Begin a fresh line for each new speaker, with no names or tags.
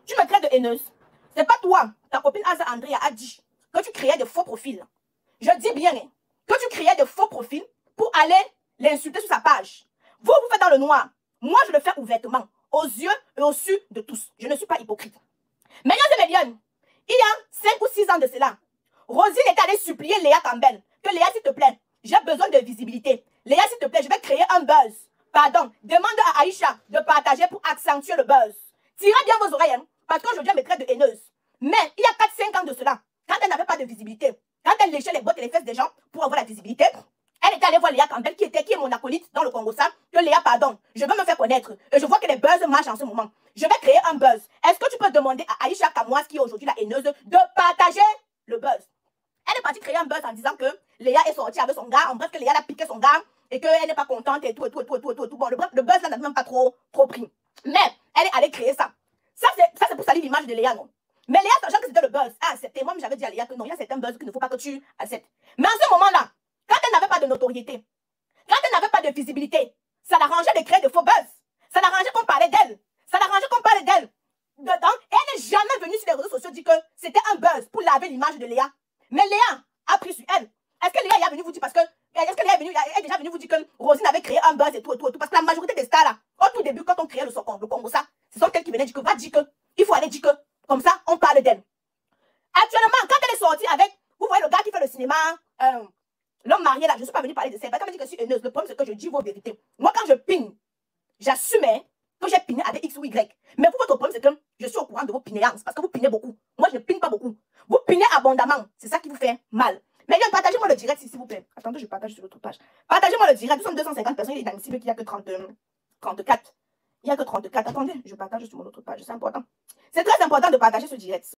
Tu me traites de haineuse. C'est pas toi, ta copine Asa Andrea a dit que tu créais des faux profils. Je dis bien que tu créais des faux profils pour aller l'insulter sur sa page. Vous faites dans le noir. Moi, je le fais ouvertement, aux yeux et au su de tous. Je ne suis pas hypocrite. Mesdames et messieurs, il y a 5 ou 6 ans de cela, Rosine est allée supplier Léa Campbell que Léa, s'il te plaît, j'ai besoin de visibilité. Léa, s'il te plaît, je vais créer un buzz. Pardon, demande à Aïcha de partager pour accentuer le buzz. Tirez bien vos oreilles, parce qu'aujourd'hui, elle me traite de haineuse. Mais il y a 4-5 ans de cela, quand elle n'avait pas de visibilité, quand elle léchait les bottes et les fesses des gens pour avoir la visibilité, elle était allée voir Léa Campbell, qui est mon acolyte dans le Congo-Ça, que Léa, pardon, je veux me faire connaître. Et je vois que les buzz marchent en ce moment. Je vais créer un buzz. Est-ce que tu peux demander à Aïcha Kamoise, qui est aujourd'hui la haineuse, de partager le buzz? Elle est partie créer un buzz en disant que Léa est sortie avec son gars, en bref, que Léa a piqué son gars, et qu'elle n'est pas contente, et tout. Bon, le buzz là n'a même pas trop pris. Mais elle est allée créer ça. Ça, c'est pour salir l'image de Léa, non? Mais Léa, sachant que c'était le buzz, a accepté. Moi, j'avais dit à Léa que non, il y a certains buzz qu'il ne faut pas que tu acceptes. Mais en ce moment-là, quand elle n'avait pas de notoriété, quand elle n'avait pas de visibilité, ça l'arrangeait de créer de faux buzz. Ça l'arrangeait qu'on parlait d'elle. Ça l'arrangeait qu'on parlait d'elle. Dedans, et elle n'est jamais venue sur les réseaux sociaux dire que c'était un buzz pour laver l'image de Léa. Mais Léa a pris sur elle. Est-ce que Léa est venue vous dire parce que est-ce que Léa est déjà venue vous dire que Rosine avait créé un buzz et tout. Parce que la majorité des stars là, au tout début, quand on créait le Congo-Ça, ce sont elles qui venaient dire que va dire que, il faut aller dire que, comme ça, on parle d'elle. Actuellement, quand elle est sortie avec, vous voyez le gars qui fait le cinéma, l'homme marié là, je ne suis pas venue parler de ça. Quand elle me dit que je suis haineuse, le problème c'est que je dis vos vérités. Moi, quand je pine, j'assume que j'ai piné avec X ou Y. Mais vous, votre problème c'est que je suis au courant de vos pinéances parce que vous pinez beaucoup. Moi, je ne pine pas beaucoup. Vous pinez abondamment. C'est ça qui vous fait mal. Mais partagez-moi le direct s'il vous plaît. Attendez, je partage sur l'autre page. Partagez-moi le direct. Nous sommes 250 personnes. Il est inadmissible qu'il n'y a que 34. Il n'y a que 34. Attendez, je partage sur mon autre page. C'est important. C'est très important de partager ce direct.